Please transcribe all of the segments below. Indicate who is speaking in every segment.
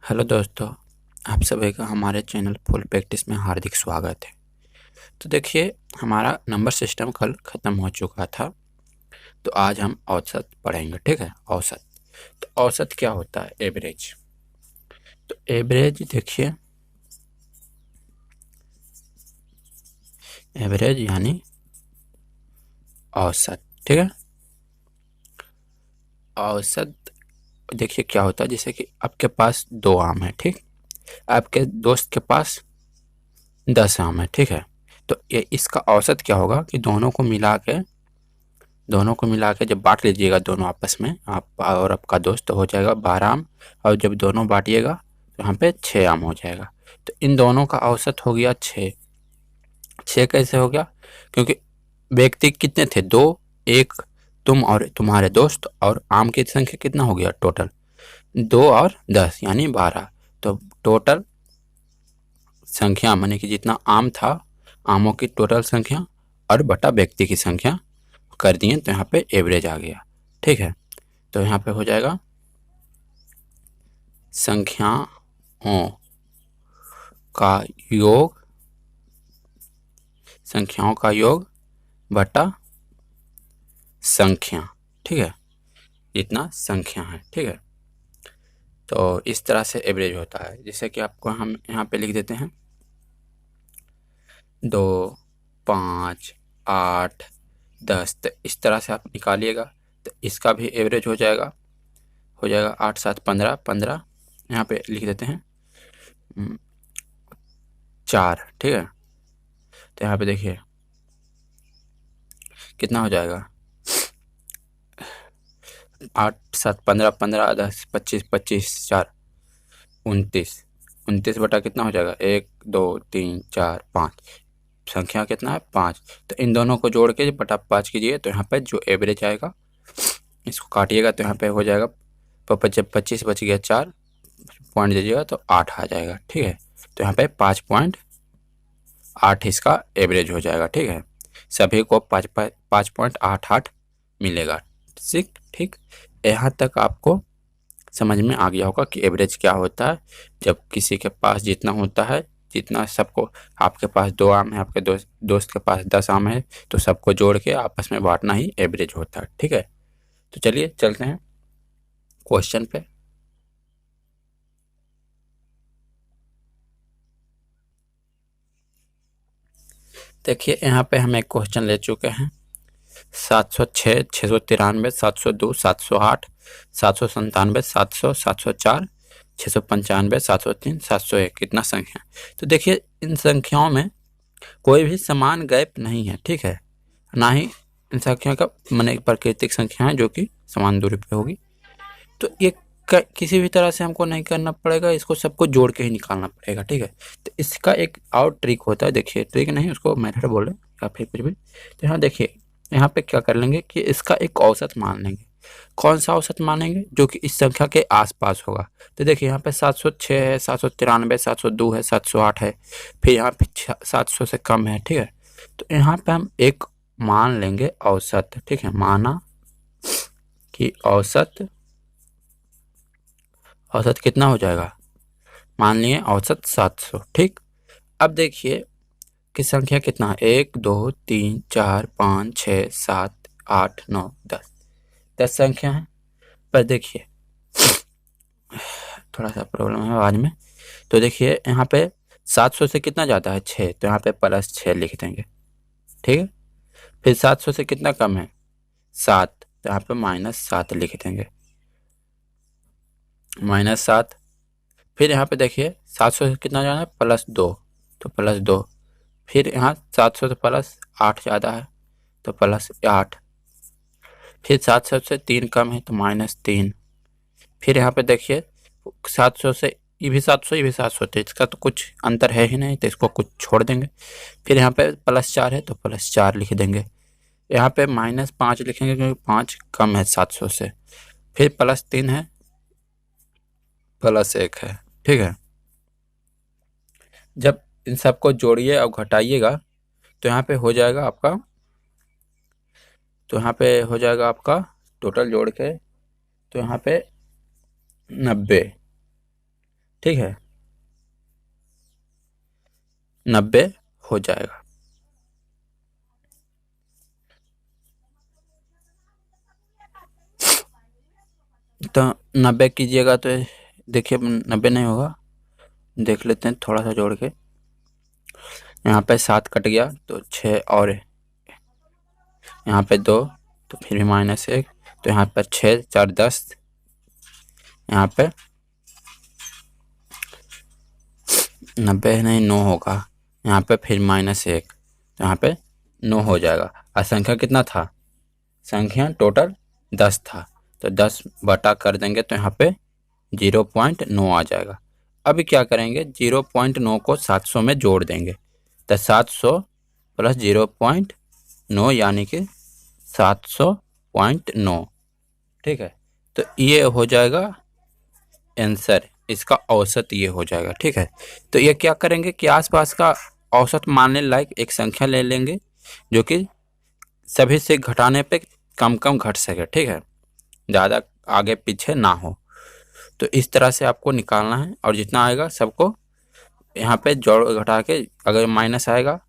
Speaker 1: Hello दोस्तों, आप सभी का हमारे चैनल फुल प्रैक्टिस में हार्दिक स्वागत है। तो देखिए, हमारा नंबर सिस्टम कल ख़त्म हो चुका था। तो आज हम औसत पढ़ेंगे। ठीक है, औसत। तो औसत क्या होता है? एवरेज। तो एवरेज देखिए, एवरेज यानी औसत। ठीक है, औसत देखिए क्या होता है। जैसे कि आपके पास 2 आम है, ठीक। आपके दोस्त के पास 10 आम है, ठीक है। तो ये इसका औसत क्या होगा कि दोनों को मिला के जब बांट लीजिएगा दोनों आपस में, आप और आपका दोस्त, तो हो जाएगा 12 आम। और जब दोनों बांटिएगा तो यहाँ पे 6 आम हो जाएगा। तो इन दोनों का औसत हो गया 6। 6 कैसे हो गया? क्योंकि व्यक्ति कितने थे? 2। एक तुम और तुम्हारे दोस्त, और आम की संख्या कितना हो गया टोटल? 2 और 10 यानी 12। तो टोटल संख्या माने कि जितना आम था, आमों की टोटल संख्या और बटा व्यक्ति की संख्या कर दिए, तो यहाँ पे एवरेज आ गया। ठीक है, तो यहाँ पे हो जाएगा संख्याओं का योग, संख्याओं का योग बटा संख्या। ठीक है, जितना संख्या है। ठीक है, तो इस तरह से एवरेज होता है। जैसे कि आपको हम यहाँ पे लिख देते हैं 2, 5, 8, 10। तो इस तरह से आप निकालिएगा तो इसका भी एवरेज हो जाएगा 8, 7, 15, 15। यहाँ पे लिख देते हैं 4। ठीक है, तो यहाँ पे देखिए कितना हो जाएगा। 8, 7, 15, 15, 10, 25, 25, 4, 29। 29 बटा कितना हो जाएगा? 1, 2, 3, 4, 5। संख्या कितना है? 5। तो इन दोनों को जोड़ के बटा 5 कीजिए, तो यहाँ पे जो एवरेज आएगा, इसको काटिएगा तो यहाँ पे हो जाएगा 25 बच गया 4 पॉइंट दीजिएगा तो 8 आ जाएगा। ठीक है, तो यहाँ पे 5.8 इसका एवरेज हो जाएगा। ठीक है, सभी को 5.88 मिलेगा। ठीक, यहाँ तक आपको समझ में आ गया होगा कि एवरेज क्या होता है। जब किसी के पास जितना होता है, जितना सबको, आपके पास 2 आम है, आपके दोस्त के पास 10 आम है, तो सबको जोड़ के आपस में बांटना ही एवरेज होता है। ठीक है, तो चलिए चलते हैं क्वेश्चन पे। देखिए, यहाँ पे हम एक क्वेश्चन ले चुके हैं। 706, 693, 702, 708, 797, 700, 704, 695, 703, 701 कितना संख्या? तो देखिए, इन संख्याओं में कोई भी समान गैप नहीं है। ठीक है, ना ही इन संख्याओं का माने प्राकृतिक संख्या है जो कि समान दूरी पे होगी। तो ये किसी भी तरह से हमको नहीं करना पड़ेगा, इसको सबको जोड़ के ही निकालना पड़ेगा। ठीक है, तो इसका एक और ट्रिक होता है। देखिए, ट्रिक नहीं, उसको मेथड बोले या फिर कुछ भी। तो यहाँ देखिए, यहाँ पे क्या कर लेंगे कि इसका एक औसत मान लेंगे। कौन सा औसत मानेंगे? जो कि इस संख्या के आसपास होगा। तो देखिए, यहाँ पे 706 है, 793, 702 है, 708 है, फिर यहाँ पे 700 से कम है। ठीक है, तो यहाँ पे हम एक मान लेंगे औसत। ठीक है, माना कि औसत कितना हो जाएगा? मान लिए औसत 700। ठीक, अब देखिए कि संख्या कितना है? 1, 2, 3, 4, 5, 6, 7, 8, 9, 10। 10 संख्या है। पर देखिए, थोड़ा सा प्रॉब्लम है आवाज में। तो देखिए, यहाँ पे 700 से कितना ज़्यादा है? 6, तो यहाँ पे +6 लिख देंगे। ठीक है, फिर 700 से कितना कम है? 7, तो यहाँ पे -7 लिख देंगे। -7। फिर यहाँ पे देखिए, 700 से कितना ज़्यादा है? +2, तो +2। फिर यहाँ 700 से +8 ज़्यादा है, तो +8। फिर 700 से 3 कम है, तो -3। फिर यहाँ पे देखिए, 700 से ये भी 700, ये भी 700, तो इसका तो कुछ अंतर है ही नहीं, तो इसको कुछ छोड़ देंगे। फिर यहाँ पे +4 है, तो +4 लिख देंगे। यहाँ पे -5 लिखेंगे क्योंकि 5 कम है 700 से। फिर +3 है, +1 है। ठीक है, जब इन सबको जोड़िए और घटाइएगा तो यहाँ पे हो जाएगा आपका, टोटल जोड़ के, तो यहाँ पे 90। ठीक है, 90 हो जाएगा। तो 90 कीजिएगा तो देखिए 90 नहीं होगा, देख लेते हैं थोड़ा सा जोड़ के। यहाँ पे 7 कट गया तो 6 और यहाँ पे 2 तो फिर भी -1, तो यहाँ पर 6 4 10, यहाँ पे 90 नहीं 9 होगा, यहाँ पे फिर -1 तो यहाँ पे 9 हो जाएगा। और संख्या कितना था, संख्या टोटल 10 था, तो 10 बटा कर देंगे तो यहाँ पे 0.9 आ जाएगा। अभी क्या करेंगे, 0.9 को 700 में जोड़ देंगे, तो 700 प्लस 0.9 यानी कि 700.9, ठीक है। तो ये हो जाएगा आंसर, इसका औसत ये हो जाएगा, ठीक है। तो ये क्या करेंगे कि आसपास का औसत मानने लायक एक संख्या ले लेंगे जो कि सभी से घटाने पे कम कम घट सके, ठीक है, ज़्यादा आगे पीछे ना हो। तो इस तरह से आपको निकालना है और जितना आएगा सबको यहाँ पे जोड़ घटा के, अगर माइनस आएगा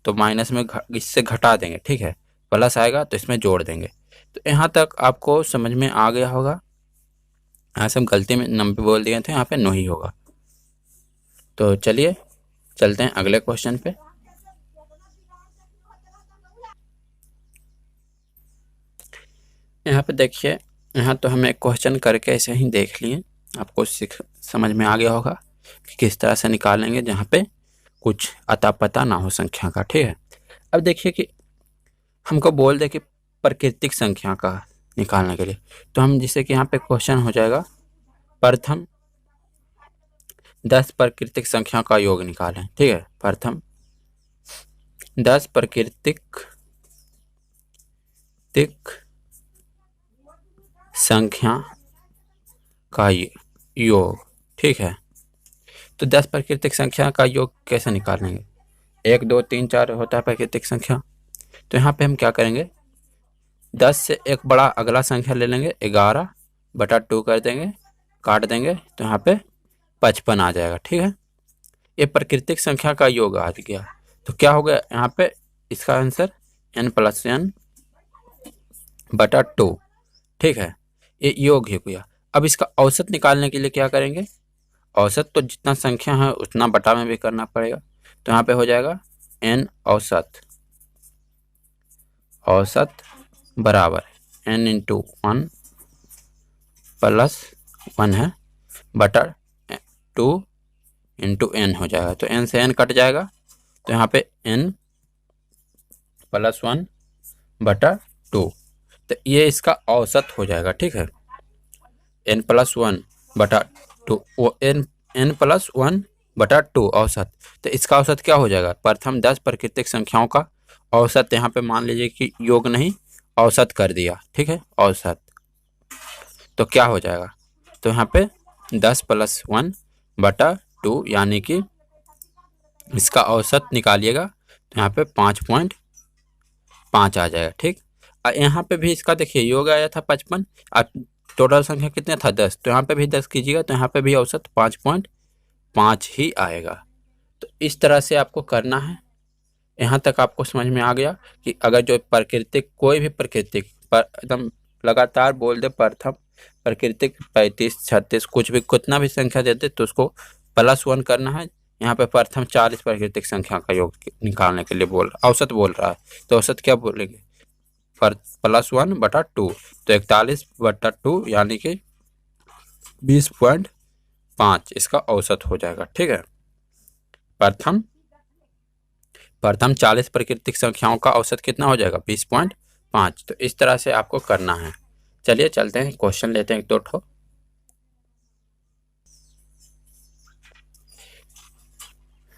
Speaker 1: तो माइनस में इससे घटा देंगे, ठीक है, प्लस आएगा तो इसमें जोड़ देंगे। तो यहाँ तक आपको समझ में आ गया होगा। यहाँ से हम गलती में 90 बोल दिए थे, यहाँ पे 9 ही होगा। तो चलिए चलते हैं अगले क्वेश्चन पे। यहाँ पे देखिए, यहाँ तो हम एक क्वेश्चन करके ऐसे ही देख लिए, आपको समझ में आ गया होगा कि किस तरह से निकालेंगे जहाँ पे कुछ अता पता ना हो संख्या का, ठीक है। अब देखिए कि हमको बोल दे कि प्राकृतिक संख्या का निकालने के लिए, तो हम जैसे कि यहाँ पे क्वेश्चन हो जाएगा, प्रथम 10 प्राकृतिक संख्या का योग निकालें, ठीक है। प्रथम 10 प्राकृतिक संख्या का योग, ठीक है। तो 10 प्राकृतिक संख्या का योग कैसे निकालेंगे, 1 2 3 4 होता है प्राकृतिक संख्या। तो यहाँ पे हम क्या करेंगे, 10 से एक बड़ा अगला संख्या ले लेंगे, 11 बटा 2 कर देंगे, काट देंगे तो यहाँ पे 55 आ जाएगा, ठीक है। ये प्राकृतिक संख्या का योग आ गया। तो क्या हो गया यहाँ पे, इसका आंसर n+n बटा 2, ठीक है, ये योग हो गया। अब इसका औसत निकालने के लिए क्या करेंगे, औसत तो जितना संख्या है उतना बटा में भी करना पड़ेगा। तो यहाँ पे हो जाएगा n औसत बराबर n × 1 + 1 है बटा 2 × n हो जाएगा। तो n से n कट जाएगा, तो यहाँ पे n + 1 बटा 2, तो ये इसका औसत हो जाएगा, ठीक है। n + 1 बटा 2, n + 1 बटा 2 औसत, तो इसका औसत क्या हो जाएगा, प्रथम 10 प्राकृतिक संख्याओं का औसत, यहाँ पे मान लीजिए कि योग नहीं औसत कर दिया, ठीक है, औसत। तो क्या हो जाएगा, तो यहाँ पे 10 + 1 बटा 2 यानी कि इसका औसत निकालिएगा तो यहाँ पे 5.5 आ जाएगा, ठीक। और यहाँ पे भी इसका देखिए योग आया था 55 और टोटल संख्या कितना था 10, तो यहाँ पे भी 10 कीजिएगा तो यहाँ पे भी औसत 5.5 ही आएगा। तो इस तरह से आपको करना है। यहाँ तक आपको समझ में आ गया कि अगर जो प्राकृतिक, कोई भी प्राकृतिक एकदम लगातार बोल दे, प्रथम प्राकृतिक 35 36 कुछ भी कितना भी संख्या देते तो उसको +1 करना है। यहाँ पे प्रथम 40 प्राकृतिक संख्या का योग निकालने के लिए औसत बोल रहा है, तो औसत क्या बोलेंगे, +1 बटा 2, तो 41 बटा 2 यानी कि 20.5 इसका औसत हो जाएगा, ठीक है। प्रथम 40 प्राकृतिक संख्याओं का औसत कितना हो जाएगा, 20.5। तो इस तरह से आपको करना है। चलिए चलते हैं, क्वेश्चन लेते हैं एक दो ठो।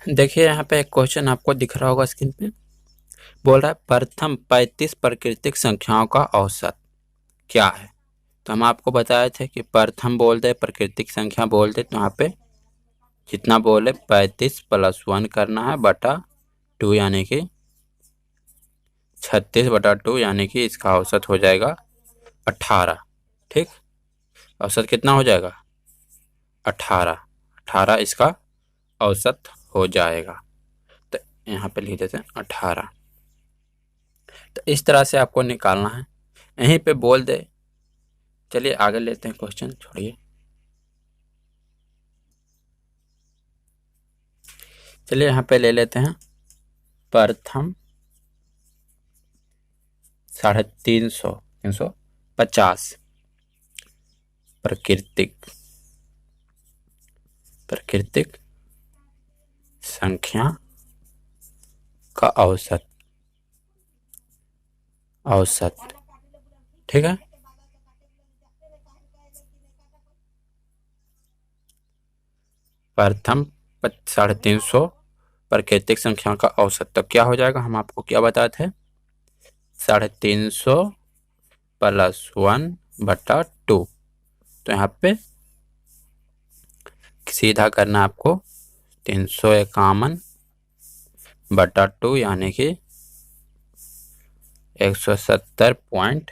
Speaker 1: देखिए यहाँ पे एक क्वेश्चन आपको दिख रहा होगा स्क्रीन पे, बोल रहा है प्रथम 35 प्राकृतिक संख्याओं का औसत क्या है। तो हम आपको बताए थे कि प्रथम बोल दे, प्राकृतिक संख्या बोल दे, तो यहाँ पे जितना बोले 35 + 1 करना है बटा 2 यानी कि 36 बटा 2 यानी कि इसका औसत हो जाएगा 18, ठीक। औसत कितना हो जाएगा 18, 18 इसका औसत हो जाएगा। तो यहाँ पे लिख देते हैं 18। तो इस तरह से आपको निकालना है, यहीं पे बोल दे। चलिए आगे लेते हैं क्वेश्चन, छोड़िए। चलिए यहाँ पे ले लेते हैं प्रथम 350 प्राकृतिक संख्या का औसत, ठीक है। प्रथम 350 प्राकृतिक संख्या का औसत, तो क्या हो जाएगा, हम आपको क्या बताए थे, 350 + 1/2। तो यहाँ पे सीधा करना आपको 351/2 यानी कि 170 पॉइंट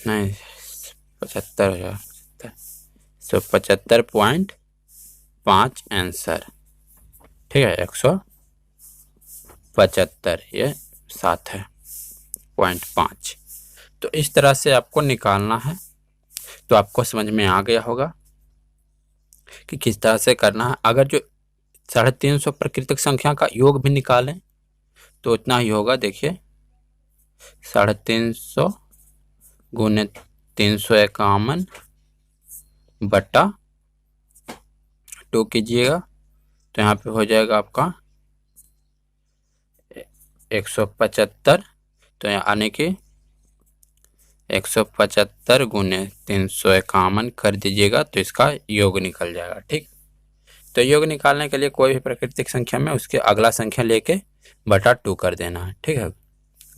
Speaker 1: नहीं 75 175.5 आंसर, ठीक है। 175 ये 7 है 0.5। तो इस तरह से आपको निकालना है। तो आपको समझ में आ गया होगा कि किस तरह से करना है। अगर जो 350 प्राकृतिक संख्या का योग भी निकालें तो इतना ही होगा। देखिए 350 × 351/2 कीजिएगा तो यहाँ पे हो जाएगा आपका 175। तो यानी कि 175 × 351 कर दीजिएगा तो इसका योग निकल जाएगा, ठीक। तो योग निकालने के लिए कोई भी प्राकृतिक संख्या में उसके अगला संख्या लेके /2 कर देना है, ठीक है,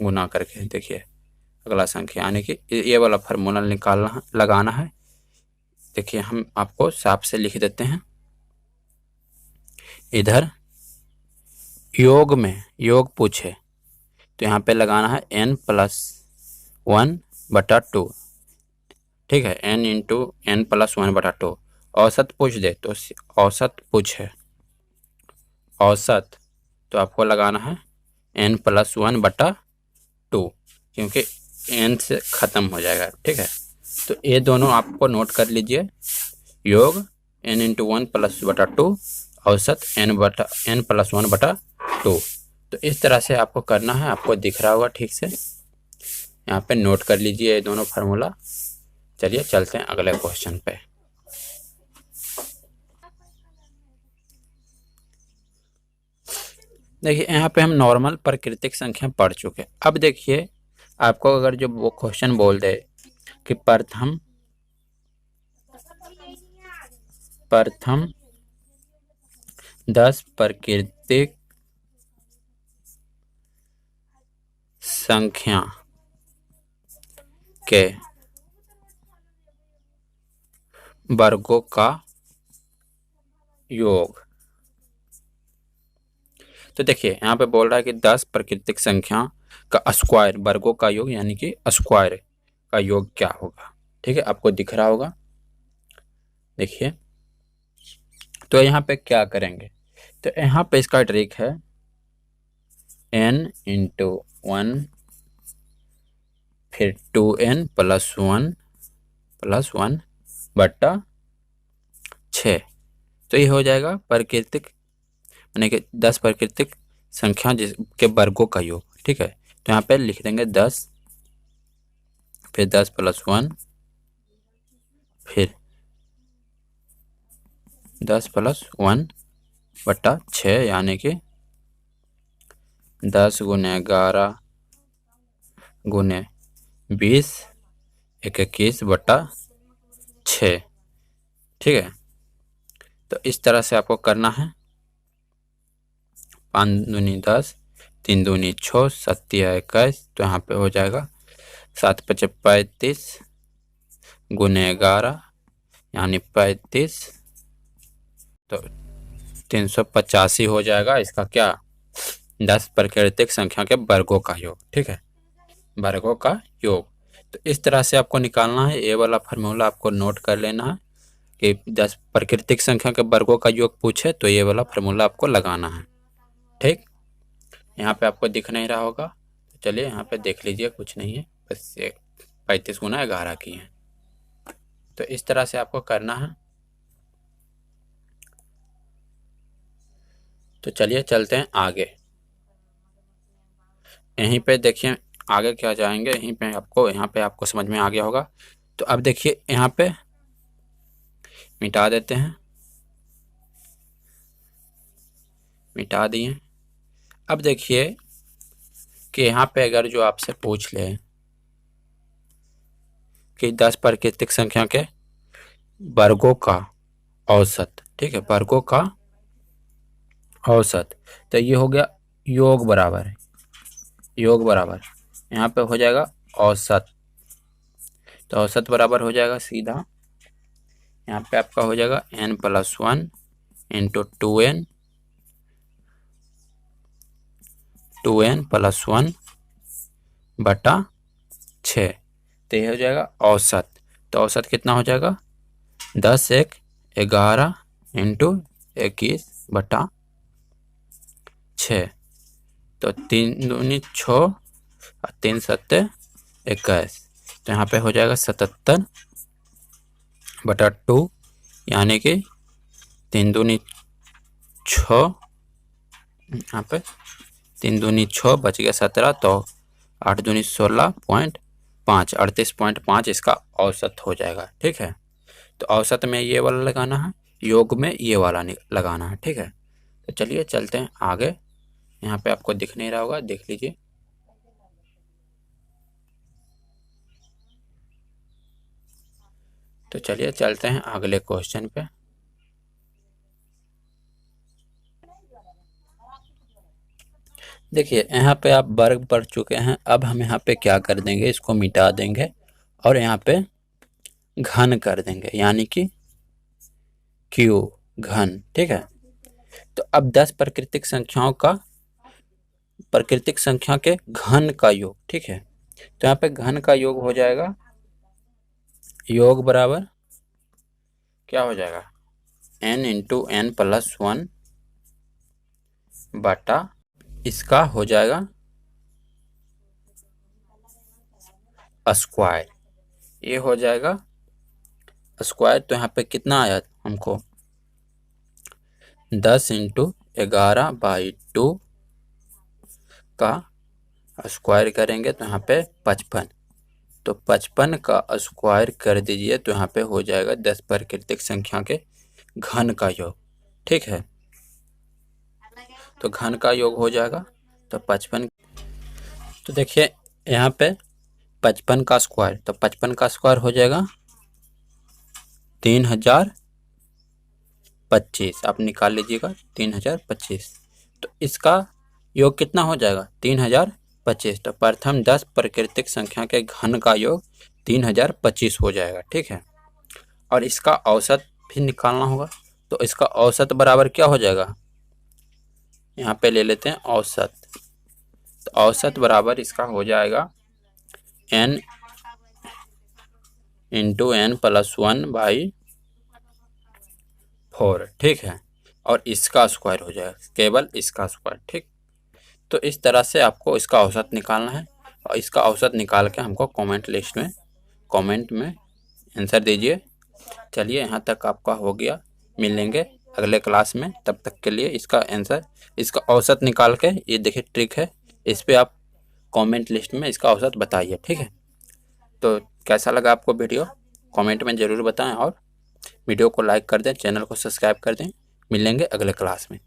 Speaker 1: गुना करके। देखिए अगला संख्या यानी कि ये वाला फार्मूला लगाना है। देखिए हम आपको साफ से लिख देते हैं। इधर योग पूछे तो यहाँ पे लगाना है n + 1/2, ठीक है, n × n + 1/2। औसत पूछ दे तो औसत पूछे, औसत तो आपको लगाना है n + 1/2 क्योंकि n से ख़त्म हो जाएगा, ठीक है। तो ये दोनों आपको नोट कर लीजिए। योग n × 1 + 2, औसत n + 1/2। तो इस तरह से आपको करना है। आपको दिख रहा होगा ठीक से, यहाँ पे नोट कर लीजिए ये दोनों फार्मूला। चलिए चलते हैं अगले क्वेश्चन पे। देखिए यहाँ पे हम नॉर्मल प्राकृतिक संख्या पढ़ चुके। अब देखिए आपको अगर जो वो क्वेश्चन बोल दे कि प्रथम 10 प्राकृतिक संख्या के वर्गों का योग। तो देखिए यहाँ पे बोल रहा है कि 10 प्राकृतिक संख्या का स्क्वायर वर्गों का योग यानी कि स्क्वायर का योग क्या होगा, ठीक है, आपको दिख रहा होगा। देखिए तो यहाँ पे क्या करेंगे, तो यहाँ पे इसका ट्रिक है n × 1 फिर 2n + 1/6। तो ये हो जाएगा प्राकृतिक यानी कि 10 प्राकृतिक संख्या जिसके वर्गों का योग, ठीक है। तो यहाँ पे लिख देंगे 10 फिर 10 + 1 फिर 10 + 1/6 यानी कि 10 × 11 × 20 21/6, ठीक है। तो इस तरह से आपको करना है। 5 दूनी 10 3 दूनी 6 7 या 21। तो यहाँ पे हो जाएगा 7 × 5 = 35 × 11 यानी 35। तो 385 हो जाएगा इसका क्या, 10 प्राकृतिक संख्या के वर्गों का योग, ठीक है, वर्गों का योग। तो इस तरह से आपको निकालना है। ये वाला फार्मूला आपको नोट कर लेना है कि 10 प्राकृतिक संख्या के वर्गों का योग पूछे तो ये वाला फार्मूला आपको लगाना है। ठीक, यहाँ पे आपको दिख नहीं रहा होगा, तो चलिए यहाँ पे देख लीजिए, कुछ नहीं है, बस 35 गुना 11 की है। तो इस तरह से आपको करना है। तो चलिए चलते हैं आगे। यहीं पे देखिए आगे क्या जाएंगे, यहीं पे यहाँ पे आपको समझ में आ गया होगा। तो अब देखिए यहाँ पे मिटा देते हैं, मिटा दिए। अब देखिए कि यहाँ पे अगर जो आपसे पूछ ले कि 10 प्राकृतिक संख्या के वर्गों का औसत, ठीक है, वर्गों का औसत, तो ये हो गया योग बराबर है, योग बराबर यहाँ पे हो जाएगा औसत। तो औसत बराबर हो जाएगा सीधा, यहाँ पे आपका हो जाएगा n+1 इंटू 2n, 2n+1 बटा 6। तो ये हो जाएगा औसत। तो औसत कितना हो जाएगा 10 1 11 इंटू 21 बटा 6। तो 3 दूनी 6 और 3 7 21। तो यहाँ पे हो जाएगा 77 बटा 2, यानी कि 3 दूनी 6, यहाँ पे 3 दूनी 6 बच गया 17, तो 8 दूनी 16.5, 38.5 इसका औसत हो जाएगा। ठीक है, तो औसत में ये वाला लगाना है, योग में ये वाला लगाना है। ठीक है, तो चलिए चलते हैं आगे। यहाँ पे आपको दिख नहीं रहा होगा, देख लीजिए। तो चलिए चलते हैं अगले क्वेश्चन पे। देखिए यहाँ पे आप वर्ग पढ़ चुके हैं, अब हम यहाँ पे क्या कर देंगे, इसको मिटा देंगे और यहाँ पे घन कर देंगे, यानी कि क्यू घन। ठीक है, तो अब 10 प्राकृतिक संख्याओं का, प्राकृतिक संख्या के घन का योग। ठीक है, तो यहाँ पे घन का योग हो जाएगा, योग बराबर क्या हो जाएगा n इंटू n+1 बटा इसका हो जाएगा स्क्वायर, ये हो जाएगा स्क्वायर। तो यहाँ पे कितना आया हमको 10 इंटू 11/2 का स्क्वायर करेंगे तो यहाँ पे 55। तो 55 का स्क्वायर कर दीजिए तो यहाँ पे हो जाएगा 10 प्राकृतिक संख्या के घन का योग। ठीक है, तो घन का योग हो जाएगा तो 55। तो देखिए यहाँ पे 55 का स्क्वायर, तो 55 का स्क्वायर हो जाएगा 3025। आप निकाल लीजिएगा 3025। तो इसका योग कितना हो जाएगा 3025। तो प्रथम 10 प्राकृतिक संख्या के घन का योग 3025 हो जाएगा। ठीक है, और इसका औसत भी निकालना होगा, तो इसका औसत बराबर क्या हो जाएगा, यहाँ पे ले लेते हैं औसत। तो औसत बराबर इसका हो जाएगा n इंटू n+1/4। ठीक है, और इसका स्क्वायर हो जाएगा, केवल इसका स्क्वायर। ठीक, तो इस तरह से आपको इसका औसत निकालना है, और इसका औसत निकाल के हमको कमेंट लिस्ट में, कमेंट में आंसर दीजिए। चलिए यहाँ तक आपका हो गया, मिलेंगे अगले क्लास में। तब तक के लिए इसका आंसर, इसका औसत निकाल के, ये देखिए ट्रिक है, इस पे आप कमेंट लिस्ट में इसका औसत बताइए। ठीक है, तो कैसा लगा आपको वीडियो कमेंट में ज़रूर बताएं, और वीडियो को लाइक कर दें, चैनल को सब्सक्राइब कर दें। मिलेंगे अगले क्लास में।